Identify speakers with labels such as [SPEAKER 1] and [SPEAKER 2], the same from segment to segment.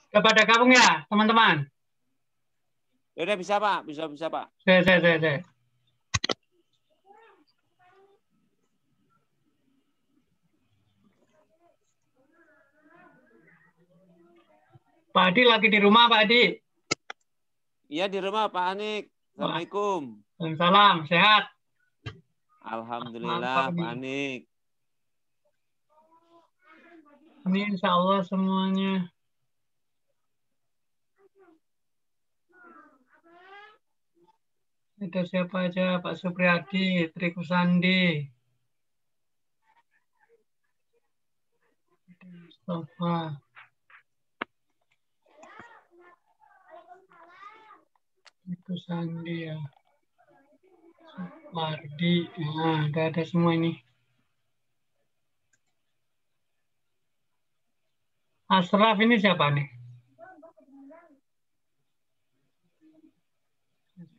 [SPEAKER 1] Kepada gabung ya, teman-teman.
[SPEAKER 2] Ya udah bisa Pak, bisa Pak.
[SPEAKER 1] Saya. Pak Adi lagi di rumah, Pak Adi.
[SPEAKER 2] Iya di rumah Pak Anik.
[SPEAKER 1] Wah,
[SPEAKER 2] Assalamualaikum.
[SPEAKER 1] salam, sehat.
[SPEAKER 2] Alhamdulillah
[SPEAKER 1] Mantap
[SPEAKER 2] Pak
[SPEAKER 1] nih.
[SPEAKER 2] Anik.
[SPEAKER 1] Ini insya Allah semuanya. Itu siapa aja, Pak Supriyadi, Tri Kusandi, Mustafa, Tri Kusandi ya, Supardi. Nah, ada semua ini. Asraf ini siapa nih?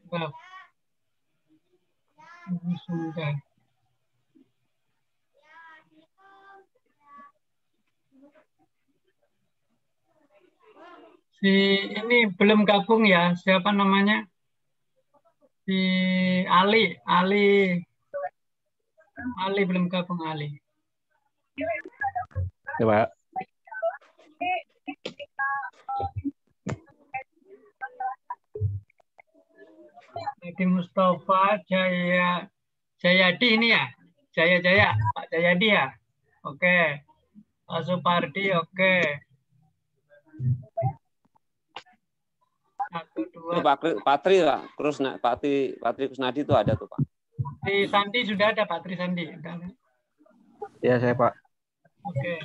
[SPEAKER 1] Asraf. Ini sudah. Si ini belum gabung ya, siapa namanya? Si Ali belum gabung Ali.
[SPEAKER 3] Ya, Pak.
[SPEAKER 1] Jadi Mustafa Jayadi ini ya, Jaya Pak Jayadi ya. Oke, Pak Supardi oke. Satu dua.
[SPEAKER 2] Itu Pak Patri Pak. Terus Patri Kusnadi itu ada tuh Pak.
[SPEAKER 1] Di Sandi sudah ada Pak Tri Sandi.
[SPEAKER 3] Ya, saya Pak.
[SPEAKER 1] Oke.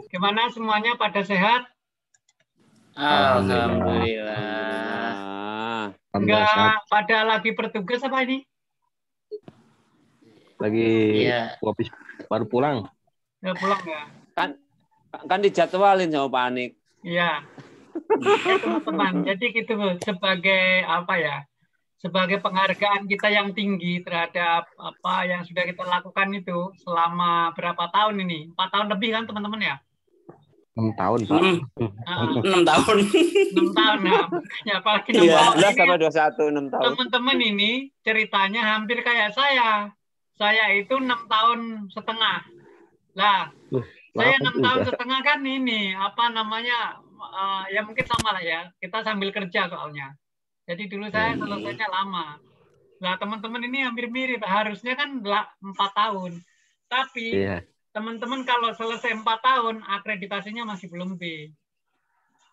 [SPEAKER 1] Gimana semuanya pada sehat?
[SPEAKER 4] Alhamdulillah.
[SPEAKER 1] Enggak pada lagi bertugas apa ini?
[SPEAKER 3] Lagi
[SPEAKER 4] Iya.
[SPEAKER 3] habis baru pulang.
[SPEAKER 1] Udah pulang ya?
[SPEAKER 2] Kan dijadwalin sama Pak Anik.
[SPEAKER 1] Iya. Ya, teman-teman. Jadi gitu sebagai apa ya? Sebagai penghargaan kita yang tinggi terhadap apa yang sudah kita lakukan itu selama berapa tahun ini? 4 tahun lebih kan teman-teman ya?
[SPEAKER 3] 6 tahun, Pak.
[SPEAKER 4] 6 tahun.
[SPEAKER 1] 6 tahun ya. Ya, apalagi 6
[SPEAKER 2] Iya,
[SPEAKER 1] tahun
[SPEAKER 2] 11
[SPEAKER 1] ini.
[SPEAKER 2] sama 21 6 tahun.
[SPEAKER 1] Teman-teman ini ceritanya hampir kayak saya. Saya itu 6 tahun setengah. Lah, saya 6 tahun setengah kan ini apa namanya? Ya mungkin sama lah ya. Kita sambil kerja soalnya. Jadi dulu saya selesainya lama. Nah, teman-teman ini hampir mirip. Harusnya kan 4 tahun. Tapi teman-teman kalau selesai 4 tahun, akreditasinya masih belum B.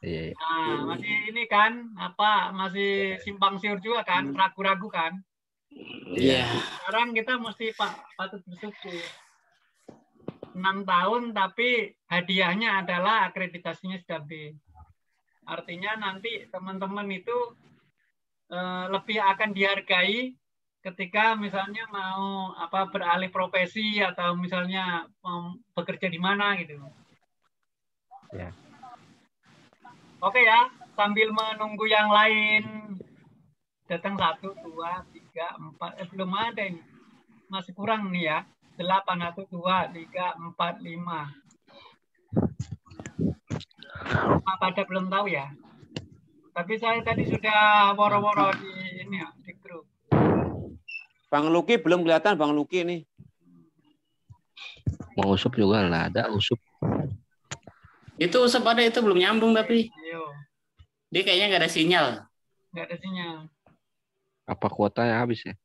[SPEAKER 1] Nah, masih ini kan, apa masih simpang siur juga kan, ragu-ragu kan.
[SPEAKER 4] Iya.
[SPEAKER 1] Sekarang kita mesti patut bersyukur. 6 tahun tapi hadiahnya adalah akreditasinya sudah B. Artinya nanti teman-teman itu lebih akan dihargai ketika misalnya mau apa beralih profesi atau misalnya bekerja di mana gitu.
[SPEAKER 3] Ya.
[SPEAKER 1] Oke ya, sambil menunggu yang lain datang 1, 2, 3, 4, belum ada ini. Masih kurang nih ya. 8, 1, 2, 3, 4, 5. Pada belum tahu ya. Tapi saya tadi sudah woro-woro di ini ya, di grup.
[SPEAKER 2] Bang Luki belum kelihatan Bang Luki nih.
[SPEAKER 3] Mau Usup juga lah, ada Usup.
[SPEAKER 4] Itu Usup ada itu belum nyambung tapi.
[SPEAKER 1] Ayo.
[SPEAKER 4] Dia kayaknya nggak ada sinyal.
[SPEAKER 1] Nggak ada sinyal.
[SPEAKER 3] Apa kuotanya habis ya?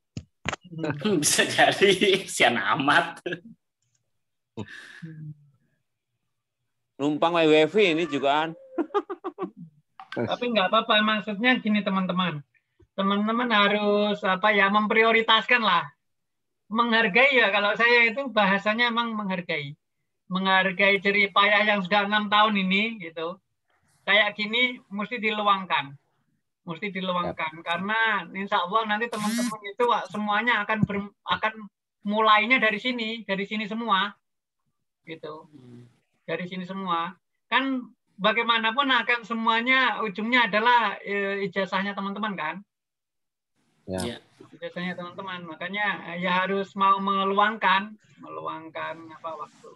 [SPEAKER 4] Bisa jadi sian amat.
[SPEAKER 2] Numpang WiFi ini juga kan.
[SPEAKER 1] Tapi nggak apa-apa, maksudnya gini teman-teman. Teman-teman harus apa ya memprioritaskan lah. Menghargai ya, kalau saya itu bahasanya emang menghargai. Menghargai jerih payah yang sudah 6 tahun ini gitu. Kayak gini mesti diluangkan. Mesti diluangkan karena insya Allah nanti teman-teman itu semuanya akan mulainya dari sini semua. Gitu. Dari sini semua. Kan bagaimanapun akan semuanya ujungnya adalah ijazahnya teman-teman kan?
[SPEAKER 3] Ya.
[SPEAKER 1] biasanya teman-teman. Makanya ya harus mau meluangkan apa waktu.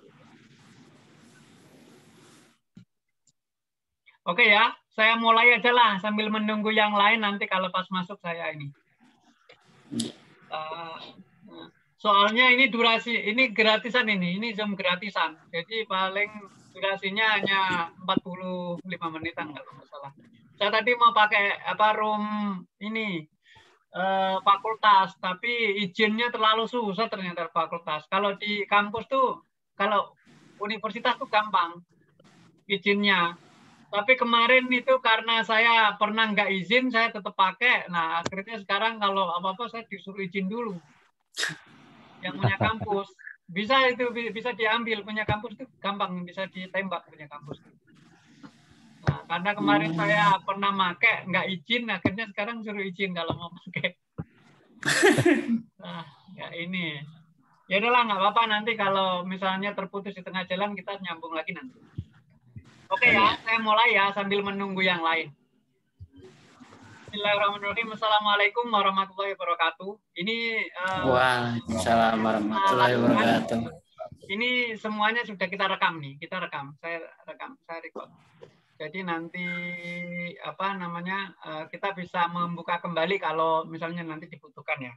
[SPEAKER 1] Oke ya, saya mulai aja lah sambil menunggu yang lain nanti kalau pas masuk saya ini. Soalnya ini durasi, ini gratisan ini Zoom gratisan. Jadi paling durasinya hanya 45 menitan kalau nggak salah. Saya tadi mau pakai room ini fakultas, tapi izinnya terlalu susah ternyata fakultas. Kalau di kampus tuh, kalau universitas tuh gampang izinnya. Tapi kemarin itu karena saya pernah nggak izin, saya tetap pakai. Nah, akhirnya sekarang kalau apa-apa saya disuruh izin dulu. Yang punya kampus. Bisa diambil. Punya kampus itu gampang, bisa ditembak punya kampus. Nah, karena kemarin saya pernah pakai, nggak izin, akhirnya sekarang suruh izin kalau mau pakai. Nah, ya ini. Ya udahlah, nggak apa-apa nanti kalau misalnya terputus di tengah jalan, kita nyambung lagi nanti. Oke ya, saya mulai ya sambil menunggu yang lain. Bismillahirrahmanirrahim. Assalamualaikum warahmatullahi wabarakatuh. Ini
[SPEAKER 4] Waalaikumsalam warahmatullahi wabarakatuh.
[SPEAKER 1] Ini semuanya sudah kita rekam nih, saya record. Jadi nanti kita bisa membuka kembali kalau misalnya nanti dibutuhkan ya.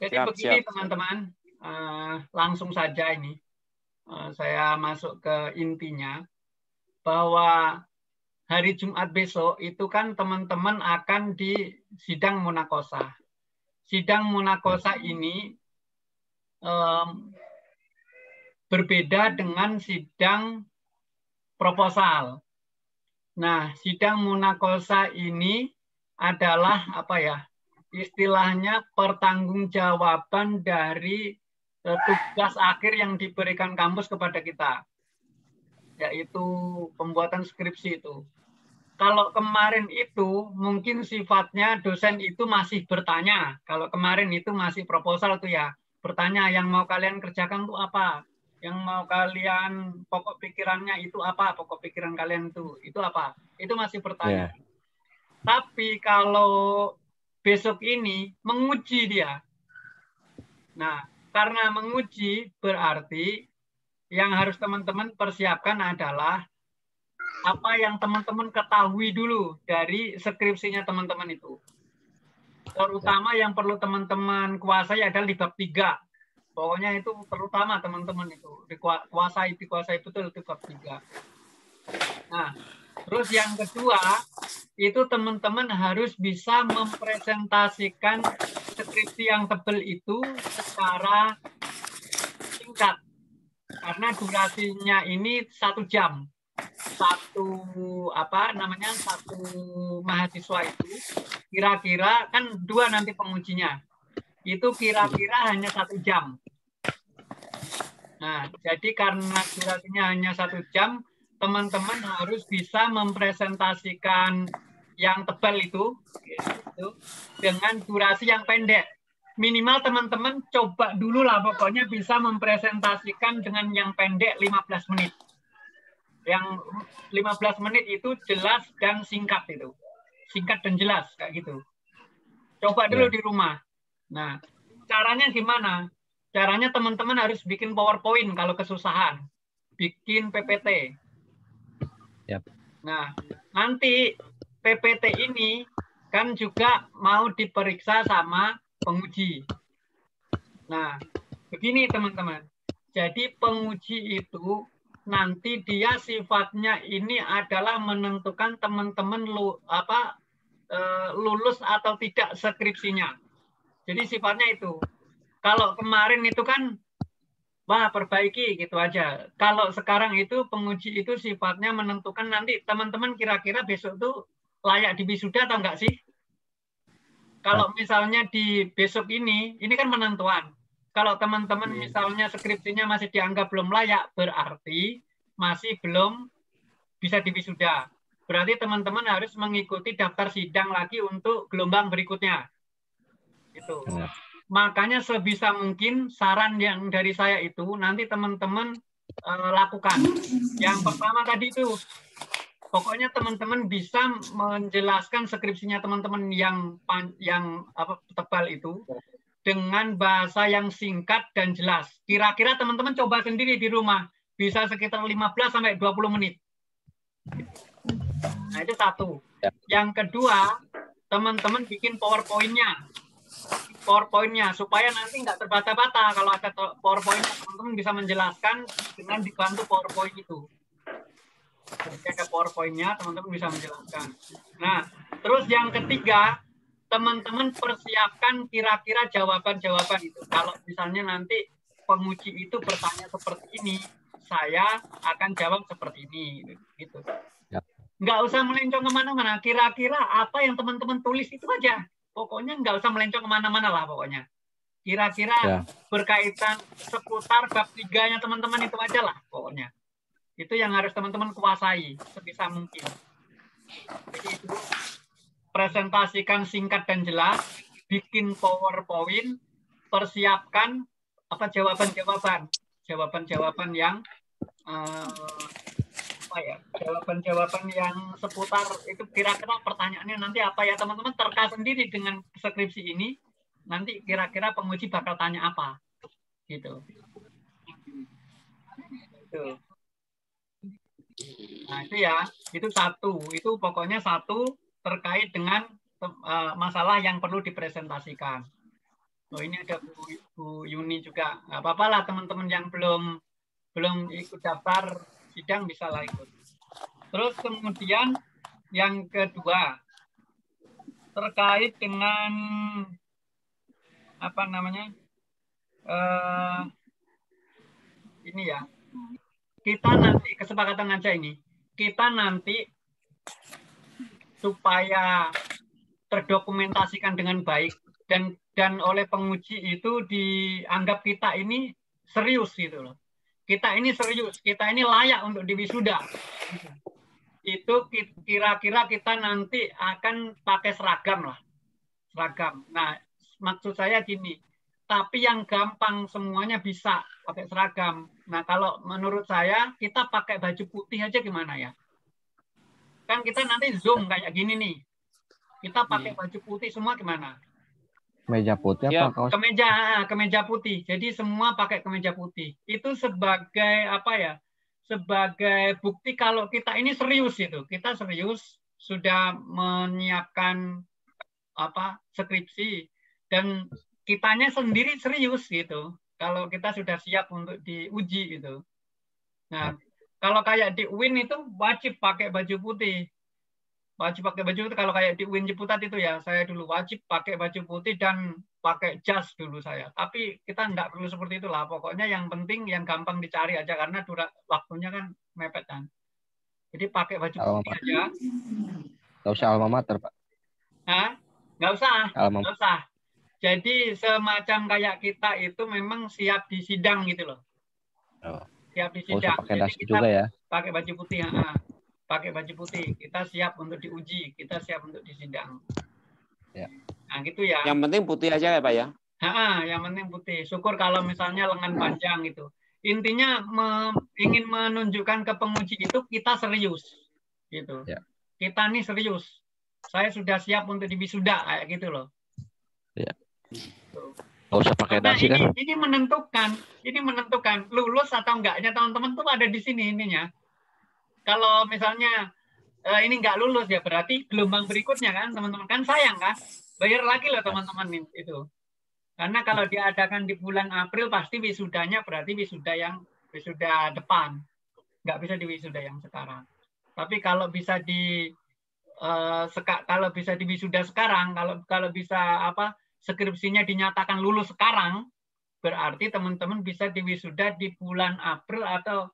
[SPEAKER 1] Jadi begini teman-teman, langsung saja ini. Saya masuk ke intinya bahwa hari Jumat besok itu kan teman-teman akan di sidang munakosah. Sidang munakosah ini berbeda dengan sidang proposal. Nah, sidang munakosah ini adalah istilahnya pertanggungjawaban dari tugas akhir yang diberikan kampus kepada kita, yaitu pembuatan skripsi itu. Kalau kemarin itu mungkin sifatnya dosen itu masih bertanya. Kalau kemarin itu masih proposal tuh ya, bertanya yang mau kalian kerjakan itu apa, yang mau kalian pokok pikirannya itu apa, pokok pikiran kalian itu apa, itu masih bertanya. Tapi kalau besok ini menguji dia. Nah, karena menguji berarti yang harus teman-teman persiapkan adalah apa yang teman-teman ketahui dulu dari skripsinya teman-teman itu. Terutama yang perlu teman-teman kuasai adalah di bab 3. Pokoknya itu terutama teman-teman itu dikuasai betul di bab 3. Nah, terus yang kedua itu teman-teman harus bisa mempresentasikan skripsi yang tebal itu secara singkat. Karena durasinya ini 1 jam. Satu mahasiswa itu kira-kira kan 2 nanti pengujinya. Itu kira-kira hanya 1 jam. Nah, jadi karena durasinya hanya 1 jam, teman-teman harus bisa mempresentasikan yang tebal itu dengan durasi yang pendek. Minimal teman-teman coba dulu lah pokoknya bisa mempresentasikan dengan yang pendek 15 menit. Yang 15 menit itu jelas dan singkat itu. Singkat dan jelas kayak gitu. Coba dulu di rumah. Nah, caranya gimana? Caranya teman-teman harus bikin PowerPoint kalau kesusahan. Bikin PPT. Nah, nanti PPT ini kan juga mau diperiksa sama penguji. Nah, begini teman-teman. Jadi penguji itu nanti dia sifatnya ini adalah menentukan teman-teman lulus atau tidak skripsinya. Jadi sifatnya itu. Kalau kemarin itu kan perbaiki gitu aja. Kalau sekarang itu penguji itu sifatnya menentukan nanti teman-teman kira-kira besok tuh layak diwisuda atau enggak sih? Kalau misalnya di besok ini kan penentuan. Kalau teman-teman misalnya skripsinya masih dianggap belum layak, berarti masih belum bisa diwisuda. Berarti teman-teman harus mengikuti daftar sidang lagi untuk gelombang berikutnya. Itu. Makanya sebisa mungkin saran yang dari saya itu nanti teman-teman lakukan. Yang pertama tadi itu Pokoknya teman-teman bisa menjelaskan skripsinya teman-teman yang tebal itu dengan bahasa yang singkat dan jelas. Kira-kira teman-teman coba sendiri di rumah, bisa sekitar 15 sampai 20 menit. Nah, itu satu. Yang kedua, teman-teman bikin PowerPoint-nya supaya nanti nggak terbata-bata. Kalau ada PowerPoint-nya, teman-teman bisa menjelaskan dengan dibantu PowerPoint itu. Jadi ada PowerPoint-nya, teman-teman bisa menjelaskan. Nah, terus yang ketiga, teman-teman persiapkan kira-kira jawaban-jawaban itu. Kalau misalnya nanti penguji itu bertanya seperti ini, saya akan jawab seperti ini, gitu. Nggak usah melencong kemana-mana. Kira-kira apa yang teman-teman tulis itu aja. Pokoknya nggak usah melencong kemana-mana lah pokoknya. Kira-kira berkaitan seputar bab 3-nya teman-teman itu aja lah pokoknya. Itu yang harus teman-teman kuasai sebisa mungkin. Jadi itu presentasikan singkat dan jelas, bikin PowerPoint, persiapkan jawaban-jawaban yang jawaban-jawaban yang seputar itu kira-kira pertanyaannya nanti apa ya teman-teman, terka sendiri dengan skripsi ini. Nanti kira-kira penguji bakal tanya apa, gitu. Gitu. Nah itu ya, itu satu. Itu pokoknya satu terkait dengan masalah yang perlu dipresentasikan. Oh ini ada Bu Yuni juga. Nggak apa-apa lah teman-teman yang belum ikut daftar sidang bisa lah ikut. Terus kemudian yang kedua terkait dengan apa namanya ini ya. Kita nanti kesepakatan aja ini, kita nanti supaya terdokumentasikan dengan baik dan oleh penguji itu dianggap kita ini serius gitu loh. Kita ini serius, kita ini layak untuk diwisuda. Itu kira-kira kita nanti akan pakai seragam lah, seragam. Nah, maksud saya gini. Tapi yang gampang semuanya bisa pakai seragam. Nah, kalau menurut saya, kita pakai baju putih aja gimana ya? Kan kita nanti Zoom kayak gini nih. Kita pakai baju putih semua gimana?
[SPEAKER 3] Meja putih apa kaos?
[SPEAKER 1] Kemeja putih. Jadi semua pakai kemeja putih. Itu sebagai apa ya? Sebagai bukti kalau kita ini serius itu. Kita serius sudah menyiapkan skripsi dan kitanya sendiri serius gitu. Kalau kita sudah siap untuk diuji gitu. Nah, kalau kayak di UIN itu wajib pakai baju putih. Wajib pakai baju putih. Kalau kayak di UIN Ciputat itu ya, saya dulu wajib pakai baju putih dan pakai jas dulu saya. Tapi kita enggak perlu seperti itulah. Pokoknya yang penting yang gampang dicari aja karena waktunya kan mepet kan. Jadi pakai baju putih aja.
[SPEAKER 3] Nggak usah alma mater, Pak.
[SPEAKER 1] Hah? Nggak usah. Jadi semacam kayak kita itu memang siap di sidang gitu loh. Siap di sidang.
[SPEAKER 3] Pakai
[SPEAKER 1] jadi kita
[SPEAKER 3] juga ya.
[SPEAKER 1] Pakai baju putih. Pakai baju putih. Kita siap untuk diuji. Kita siap untuk disidang.
[SPEAKER 3] Ya.
[SPEAKER 1] Nah gitu ya.
[SPEAKER 2] Yang penting putih aja ya Pak ya.
[SPEAKER 1] Yang penting putih. Syukur kalau misalnya lengan panjang gitu. Intinya ingin menunjukkan ke penguji itu kita serius. Gitu.
[SPEAKER 3] Ya.
[SPEAKER 1] Kita nih serius. Saya sudah siap untuk diwisuda kayak gitu loh.
[SPEAKER 3] Ya. Nggak usah pakai dasi kan?
[SPEAKER 1] Ini menentukan lulus atau enggaknya teman-teman tuh ada di sini ininya. Kalau misalnya ini enggak lulus ya berarti gelombang berikutnya kan teman-teman, kan sayang kan, bayar lagi loh teman-teman itu. Karena kalau diadakan di bulan April pasti wisudanya berarti wisuda depan, nggak bisa di wisuda yang sekarang. Tapi kalau bisa wisuda sekarang, kalau bisa skripsinya dinyatakan lulus sekarang, berarti teman-teman bisa diwisuda di bulan April atau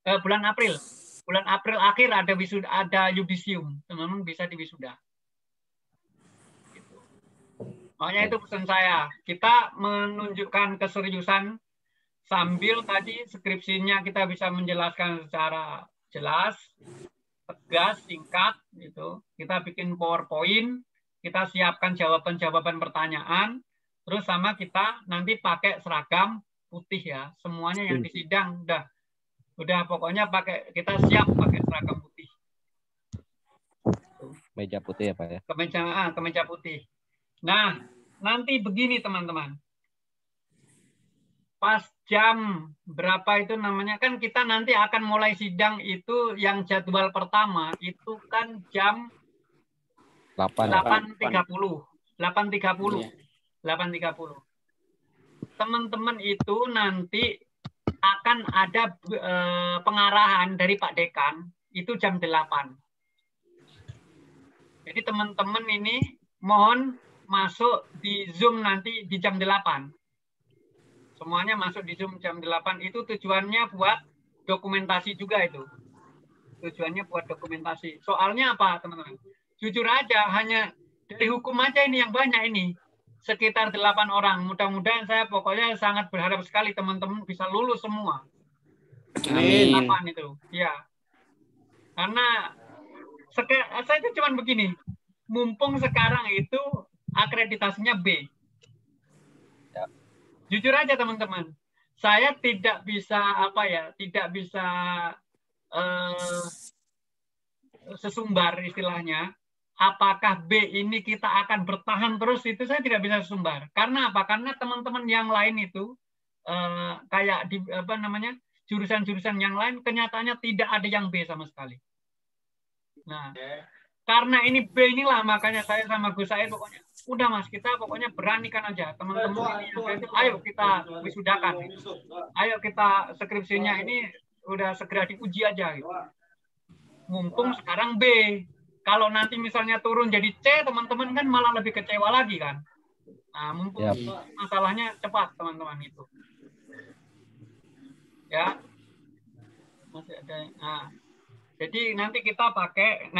[SPEAKER 1] bulan April akhir ada yudisium, teman-teman bisa diwisuda. Gitu. Makanya itu pesan saya, kita menunjukkan keseriusan sambil tadi skripsinya kita bisa menjelaskan secara jelas, tegas, singkat, gitu. Kita bikin PowerPoint. Kita siapkan jawaban-jawaban pertanyaan, terus sama kita nanti pakai seragam putih ya. Semuanya yang di sidang udah pokoknya kita siap pakai seragam putih.
[SPEAKER 3] Meja putih ya Pak ya.
[SPEAKER 1] Kemeja putih. Nah, nanti begini teman-teman. Pas jam berapa itu namanya, kan kita nanti akan mulai sidang itu yang jadwal pertama itu kan jam 8.30. 8.30. 8.30. Teman-teman itu nanti akan ada pengarahan dari Pak Dekan itu jam 8. Jadi teman-teman ini mohon masuk di Zoom nanti di jam 8. Semuanya masuk di Zoom jam 8. Itu tujuannya buat dokumentasi juga itu. Tujuannya buat dokumentasi. Soalnya apa, teman-teman? Jujur aja, hanya dari hukum aja ini yang banyak ini. Sekitar 8 orang. Mudah-mudahan saya pokoknya sangat berharap sekali teman-teman bisa lulus semua.
[SPEAKER 2] Amin.
[SPEAKER 1] 8 itu. Ya. Karena saya itu cuma begini. Mumpung sekarang itu akreditasinya B.
[SPEAKER 3] Ya.
[SPEAKER 1] Jujur aja teman-teman, saya tidak bisa sesumbar istilahnya. Apakah B ini kita akan bertahan terus, itu saya tidak bisa sesumbar. Karena apa? Karena teman-teman yang lain itu kayak di jurusan-jurusan yang lain kenyataannya tidak ada yang B sama sekali. Nah, karena ini B inilah makanya saya sama Gus Said pokoknya udah Mas, kita pokoknya beranikan aja teman-teman ini itu, ayo kita wisudakan, ayo kita skripsinya ini udah segera diuji aja gitu. Mumpung sekarang B, kalau nanti misalnya turun jadi C, teman-teman kan malah lebih kecewa lagi kan. Nah, mumpung masalahnya cepat teman-teman itu. Ya, masih ada. Nah, jadi nanti kita pakai,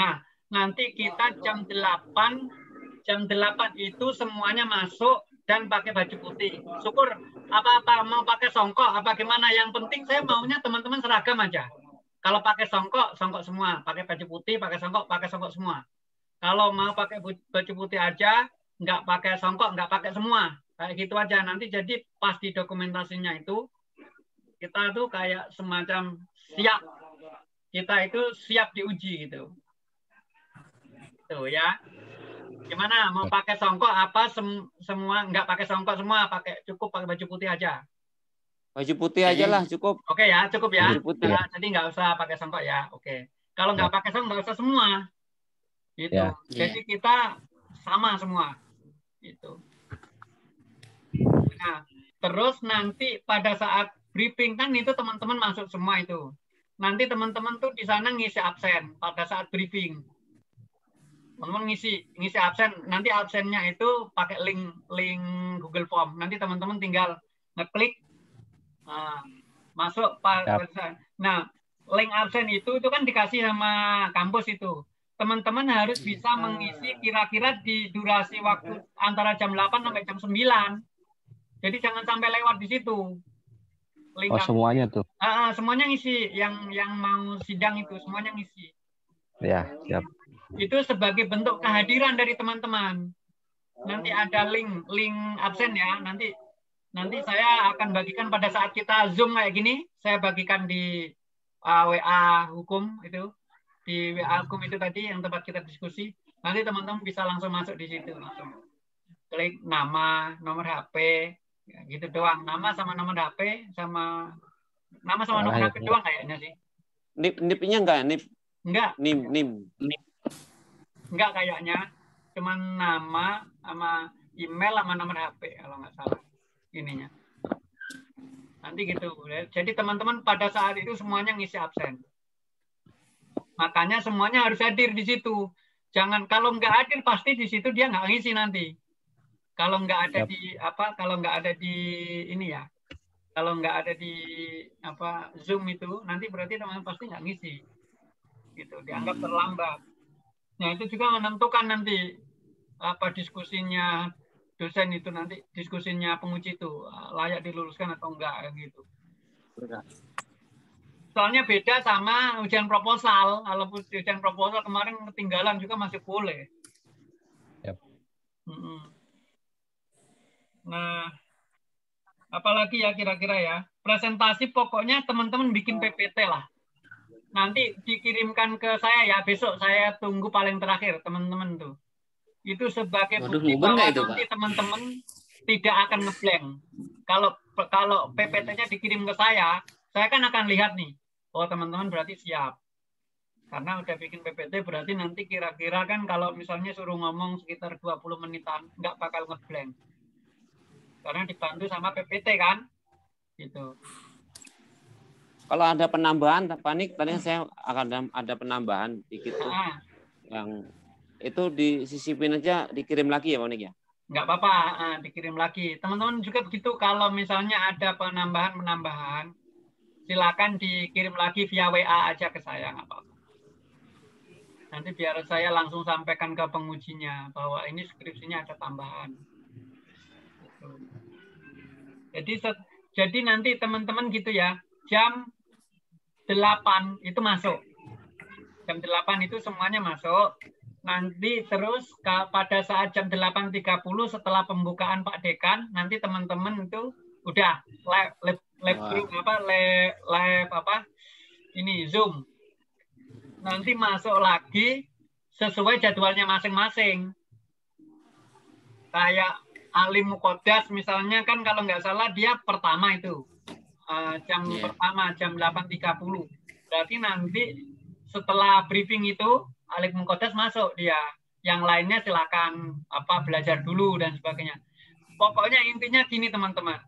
[SPEAKER 1] nanti kita jam 8 itu semuanya masuk dan pakai baju putih. Syukur apa mau pakai songkok apa gimana, yang penting saya maunya teman-teman seragam aja. Kalau pakai songkok semua, pakai baju putih, pakai songkok semua. Kalau mau pakai baju putih aja, nggak pakai songkok, nggak pakai semua. Kayak gitu aja. Nanti jadi pas di dokumentasinya itu kita tuh kayak semacam siap. Kita itu siap diuji gitu. Tuh ya. Gimana? Mau pakai songkok apa semua? Nggak pakai songkok semua, cukup pakai baju putih aja.
[SPEAKER 2] Baju putih aja lah cukup.
[SPEAKER 1] Oke ya, cukup ya.
[SPEAKER 2] Baju putih.
[SPEAKER 1] Nah, jadi nggak usah pakai songkok ya. Oke. Kalau nggak pakai songkok nggak usah semua. Gitu.
[SPEAKER 3] Ya.
[SPEAKER 1] Jadi kita sama semua. Gitu. Nah, terus nanti pada saat briefing kan itu teman-teman masuk semua itu. Nanti teman-teman tuh di sana ngisi absen pada saat briefing. Teman-teman ngisi absen. Nanti absennya itu pakai link Google Form. Nanti teman-teman tinggal ngeklik masuk. Nah, link absen itu kan dikasih sama kampus itu. Teman-teman harus bisa mengisi kira-kira di durasi waktu antara jam 8 sampai jam 9. Jadi jangan sampai lewat di situ. Link
[SPEAKER 3] semuanya tuh.
[SPEAKER 1] Semuanya ngisi, yang mau sidang itu semuanya ngisi.
[SPEAKER 3] Ya, siap.
[SPEAKER 1] Itu sebagai bentuk kehadiran dari teman-teman. Nanti ada link absen ya. Nanti saya akan bagikan pada saat kita Zoom kayak gini. Saya bagikan di WA hukum itu, di WA hukum itu tadi yang tempat kita diskusi. Nanti teman-teman bisa langsung masuk di situ, langsung klik nama, nomor HP. Ya, gitu doang, nama sama nomor HP sama nomor HP doang kayaknya sih.
[SPEAKER 2] Nip-nya enggak?
[SPEAKER 1] Enggak.
[SPEAKER 2] Nim.
[SPEAKER 1] Enggak kayaknya. Cuman nama sama email sama nomor HP kalau nggak salah ininya. Nanti gitu. Jadi teman-teman pada saat itu semuanya ngisi absen. Makanya semuanya harus hadir di situ. Jangan, kalau nggak hadir pasti di situ dia nggak ngisi nanti. Kalau nggak ada kalau nggak ada di ini ya, kalau nggak ada di Zoom itu, nanti berarti teman-teman pasti nggak ngisi, gitu, dianggap terlambat. Nah itu juga menentukan nanti diskusinya dosen itu, nanti diskusinya penguji itu layak diluluskan atau enggak gitu. Soalnya beda sama ujian proposal. Kalau ujian proposal kemarin ketinggalan juga masih boleh.
[SPEAKER 3] Yep.
[SPEAKER 1] Nah, apalagi ya kira-kira ya. Presentasi pokoknya teman-teman bikin PPT lah. nanti dikirimkan ke saya ya, besok saya tunggu paling terakhir teman-teman tuh. Itu sebagai
[SPEAKER 4] Waduh,
[SPEAKER 1] bukti
[SPEAKER 4] nguber
[SPEAKER 1] bahwa
[SPEAKER 4] nggak itu,
[SPEAKER 1] nanti
[SPEAKER 4] Pak?
[SPEAKER 1] teman-teman tidak akan ngeblank. Kalau PPT-nya dikirim ke saya kan akan lihat nih, oh teman-teman berarti siap. Karena udah bikin PPT berarti nanti kira-kira kan kalau misalnya suruh ngomong sekitar 20 menitan, nggak bakal ngeblank. Karena dibantu sama PPT kan, gitu.
[SPEAKER 2] Kalau ada penambahan, Pak Nik, tadi saya akan ada penambahan dikit tuh. Yang itu disisipin aja, dikirim lagi ya Pak Nik ya?
[SPEAKER 1] Nggak apa-apa, dikirim lagi. Teman-teman juga begitu, kalau misalnya ada penambahan, silakan dikirim lagi via WA aja ke saya, nggak apa-apa. Nanti biar saya langsung sampaikan ke pengujinya bahwa ini skripsinya ada tambahan. Gitu. Jadi nanti teman-teman gitu ya, jam 8 itu masuk. Jam 8 itu semuanya masuk. Nanti terus pada saat jam 8.30 setelah pembukaan Pak Dekan, nanti teman-teman itu udah live Zoom. Nanti masuk lagi sesuai jadwalnya masing-masing. Kayak Alim Muqaddas misalnya kan kalau nggak salah dia pertama itu. Pertama jam 8.30. Berarti nanti setelah briefing itu Alim Muqaddas masuk dia. Yang lainnya silakan belajar dulu dan sebagainya. Pokoknya intinya gini teman-teman.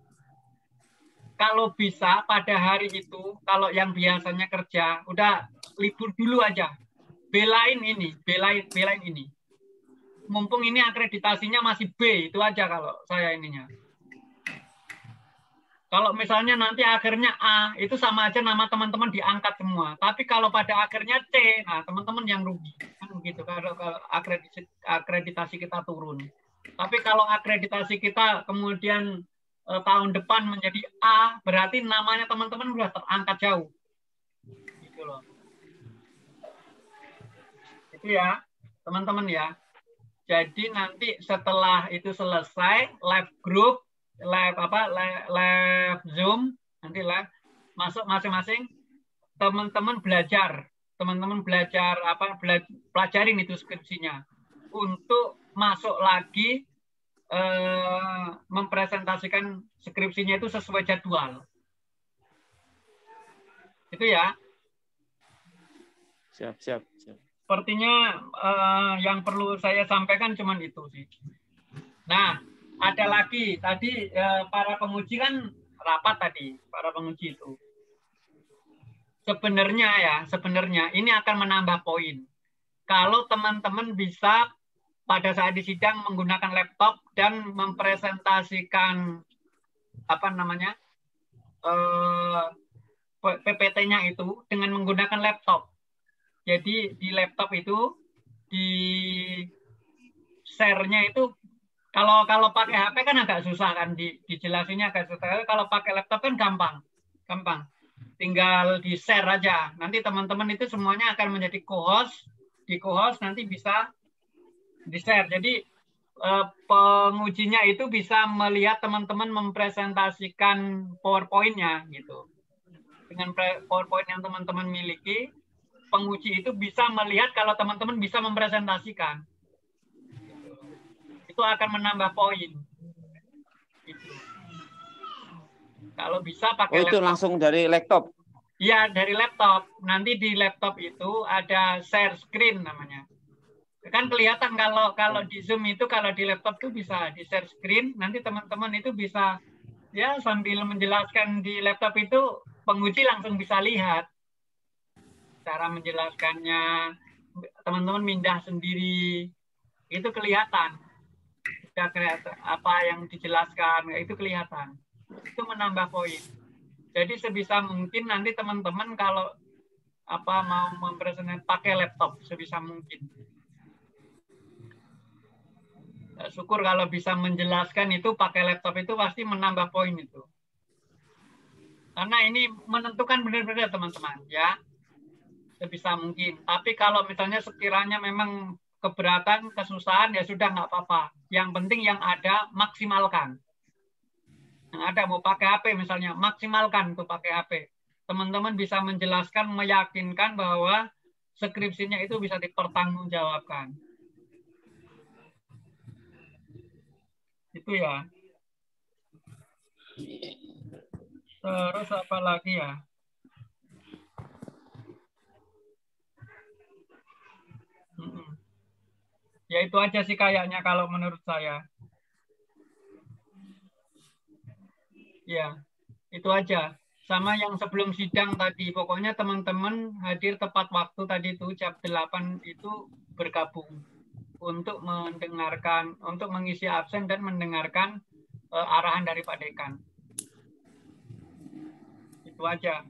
[SPEAKER 1] Kalau bisa pada hari itu, kalau yang biasanya kerja, udah libur dulu aja. Belain ini. Mumpung ini akreditasinya masih B, itu aja kalau saya ininya. Kalau misalnya nanti akhirnya A, itu sama aja nama teman-teman diangkat semua. Tapi kalau pada akhirnya C, nah teman-teman yang rugi. Kan begitu, kalau akreditasi kita turun. Tapi kalau akreditasi kita kemudian tahun depan menjadi A, berarti namanya teman-teman sudah terangkat jauh. Gitu loh. Itu ya, teman-teman ya. Jadi nanti setelah itu selesai, live group, live Zoom, nanti live masuk masing-masing, teman-teman belajar pelajarin itu skripsinya untuk masuk lagi mempresentasikan skripsinya itu sesuai jadwal. Itu ya.
[SPEAKER 2] Siap.
[SPEAKER 1] Sepertinya yang perlu saya sampaikan cuman itu sih. Nah, ada lagi tadi para penguji kan rapat tadi, para penguji itu. Sebenarnya ini akan menambah poin. Kalau teman-teman bisa pada saat di sidang menggunakan laptop dan mempresentasikan PPT-nya itu dengan menggunakan laptop. Jadi di laptop itu di share-nya itu kalau pakai HP kan agak susah kan dijelasinnya agak susah. Kalau pakai laptop kan gampang. Tinggal di share aja. Nanti teman-teman itu semuanya akan menjadi co-host. Di co-host nanti bisa di share. Jadi pengujinya itu bisa melihat teman-teman mempresentasikan PowerPoint-nya gitu. Dengan PowerPoint yang teman-teman miliki, penguji itu bisa melihat kalau teman-teman bisa mempresentasikan. Itu akan menambah poin. Gitu. Kalau bisa pakai
[SPEAKER 2] itu laptop. Langsung dari laptop?
[SPEAKER 1] Iya, dari laptop. Nanti di laptop itu ada share screen namanya. Kan kelihatan kalau di Zoom itu, kalau di laptop itu bisa di share screen. Nanti teman-teman itu bisa ya sambil menjelaskan di laptop itu, penguji langsung bisa lihat cara menjelaskannya. Teman-teman mindah sendiri, itu kelihatan. Apa yang dijelaskan itu kelihatan. Itu menambah poin. Jadi sebisa mungkin nanti teman-teman kalau mau mempresentasikan pakai laptop sebisa mungkin. Syukur kalau bisa menjelaskan itu pakai laptop itu pasti menambah poin itu. Karena ini menentukan benar-benar teman-teman ya. Sebisa mungkin. Tapi kalau misalnya sekiranya memang keberatan, kesusahan, ya sudah nggak apa-apa. Yang penting yang ada maksimalkan. Yang ada mau pakai HP misalnya, maksimalkan tuh pakai HP. teman-teman bisa menjelaskan, meyakinkan bahwa skripsinya itu bisa dipertanggungjawabkan. Itu ya. Terus apa lagi ya? Ya itu aja sih kayaknya kalau menurut saya. Ya, itu aja. Sama yang sebelum sidang tadi, pokoknya teman-teman hadir tepat waktu tadi itu jam 8 itu bergabung untuk mendengarkan, untuk mengisi absen dan mendengarkan arahan dari Pak Dekan. Itu aja.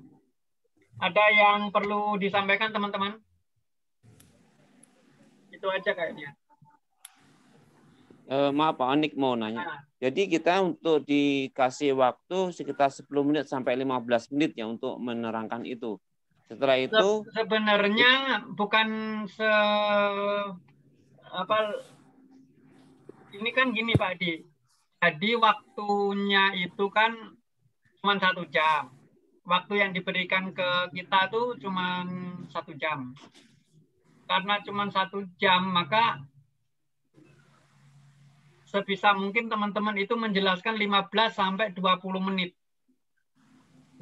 [SPEAKER 1] Ada yang perlu disampaikan teman-teman? Itu aja kayaknya.
[SPEAKER 2] Maaf Pak Anik mau nanya. Jadi kita untuk dikasih waktu sekitar 10 menit sampai 15 menit ya untuk menerangkan itu. Setelah itu
[SPEAKER 1] sebenarnya bukan ini kan gini Pak Adi. Jadi waktunya itu kan cuma 1 jam. Waktu yang diberikan ke kita tuh cuma 1 jam. Karena cuma 1 jam, maka sebisa mungkin teman-teman itu menjelaskan 15 sampai 20 menit.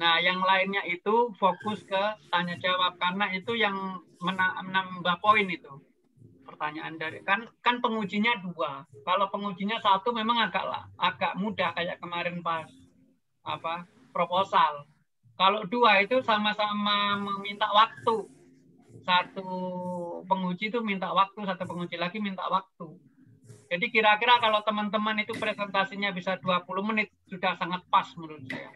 [SPEAKER 1] Nah, yang lainnya itu fokus ke tanya jawab karena itu yang menambah poin itu. Pertanyaan dari kan pengujinya 2. Kalau pengujinya 1 memang agak mudah kayak kemarin pas proposal. Kalau 2 itu sama-sama meminta waktu. 1 penguji itu minta waktu, 1 penguji lagi minta waktu. Jadi kira-kira kalau teman-teman itu presentasinya bisa 20 menit sudah sangat pas menurut saya.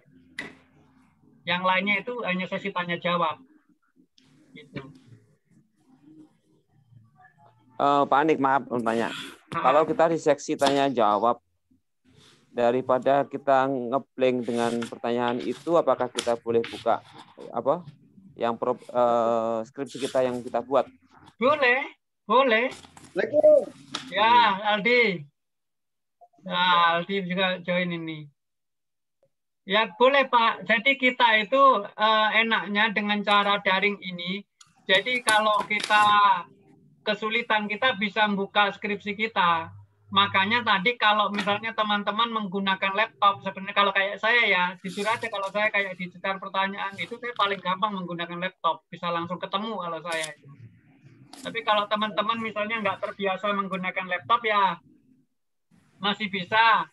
[SPEAKER 1] Yang lainnya itu hanya sesi tanya jawab. Gitu.
[SPEAKER 2] Pak Anik, maaf bertanya. Kalau kita di seksi tanya jawab, daripada kita ngeblank dengan pertanyaan itu, apakah kita boleh buka yang skripsi kita yang kita buat?
[SPEAKER 1] Boleh. Ya, Aldi. Nah, Aldi juga join ini. Ya boleh Pak. Jadi kita itu enaknya dengan cara daring ini. Jadi kalau kita kesulitan kita bisa membuka skripsi kita. Makanya tadi kalau misalnya teman-teman menggunakan laptop, sebenarnya kalau kayak saya ya, jujur aja kalau saya kayak di sekitar pertanyaan itu saya paling gampang menggunakan laptop, bisa langsung ketemu kalau saya itu. Tapi kalau teman-teman misalnya nggak terbiasa menggunakan laptop ya masih bisa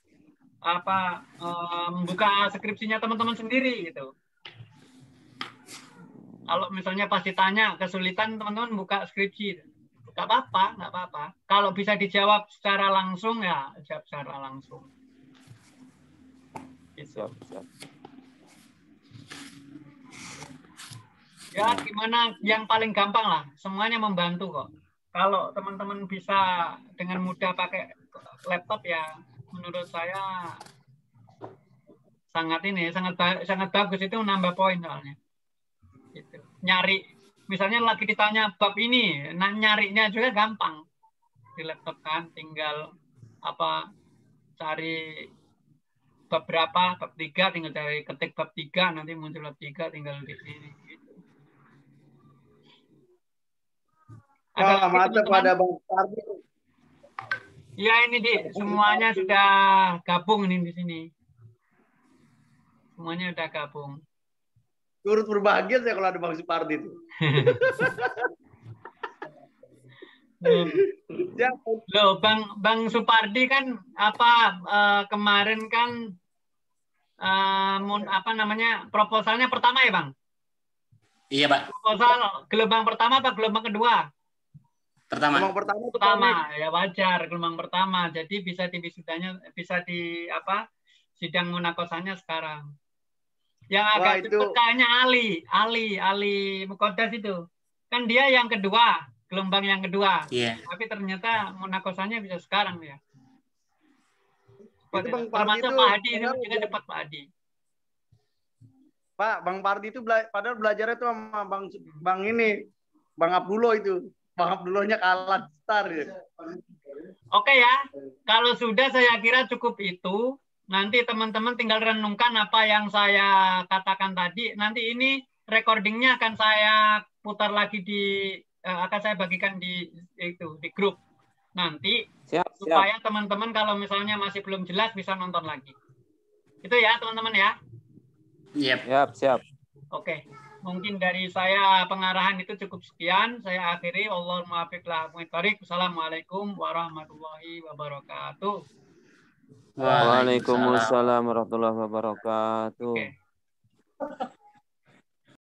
[SPEAKER 1] membuka skripsinya teman-teman sendiri gitu. Kalau misalnya pas ditanya kesulitan teman-teman buka skripsi. Nggak apa-apa. Kalau bisa dijawab secara langsung, ya jawab secara langsung. Gitu. Ya, gimana yang paling gampang lah. Semuanya membantu kok. Kalau teman-teman bisa dengan mudah pakai laptop ya, menurut saya sangat bagus itu nambah poin soalnya. Gitu. Nyari. Misalnya lagi ditanya bab ini, nyarinya juga gampang di laptop kan, tinggal cari bab berapa, bab 3, tinggal cari ketik bab 3, nanti muncul bab 3, tinggal di sini. Gitu. Ada
[SPEAKER 5] mantap pada Bang Pardi.
[SPEAKER 1] Ya ini semuanya sudah gabung ini di sini. Semuanya sudah gabung.
[SPEAKER 5] Turut berbahagia saya kalau ada Bang Supardi itu.
[SPEAKER 1] Loh, Bang Supardi kan kemarin kan proposalnya pertama ya Bang?
[SPEAKER 4] Iya Pak.
[SPEAKER 1] Proposal gelombang pertama apa gelombang kedua?
[SPEAKER 4] Pertama.
[SPEAKER 5] Gelombang pertama
[SPEAKER 1] ya wajar gelombang pertama. Jadi bisa di wisudanya sidang munakosanya sekarang. Yang agak cepet kayaknya Ali Mukodas itu. Kan dia yang kedua, gelombang yang kedua.
[SPEAKER 4] Yeah.
[SPEAKER 1] Tapi ternyata munakosanya bisa sekarang ya.
[SPEAKER 5] Itu Bang
[SPEAKER 1] termasuk
[SPEAKER 5] itu,
[SPEAKER 1] Pak Hadi itu juga cepat Pak Hadi.
[SPEAKER 5] Pak, Bang Pardi itu padahal belajarnya tuh sama Bang Abdullah itu. Bang Abdullahnya kalah star ya.
[SPEAKER 1] Oke ya, kalau sudah saya kira cukup itu. Nanti teman-teman tinggal renungkan apa yang saya katakan tadi. Nanti ini recordingnya akan saya putar lagi akan saya bagikan di grup nanti.
[SPEAKER 2] Siap.
[SPEAKER 1] Supaya teman-teman kalau misalnya masih belum jelas bisa nonton lagi. Itu ya teman-teman ya.
[SPEAKER 2] Siap.
[SPEAKER 1] Oke. Mungkin dari saya pengarahan itu cukup sekian. Saya akhiri. Allahumma afiq. Assalamualaikum warahmatullahi wabarakatuh.
[SPEAKER 2] Waalaikumsalam warahmatullahi wabarakatuh.
[SPEAKER 1] Oke.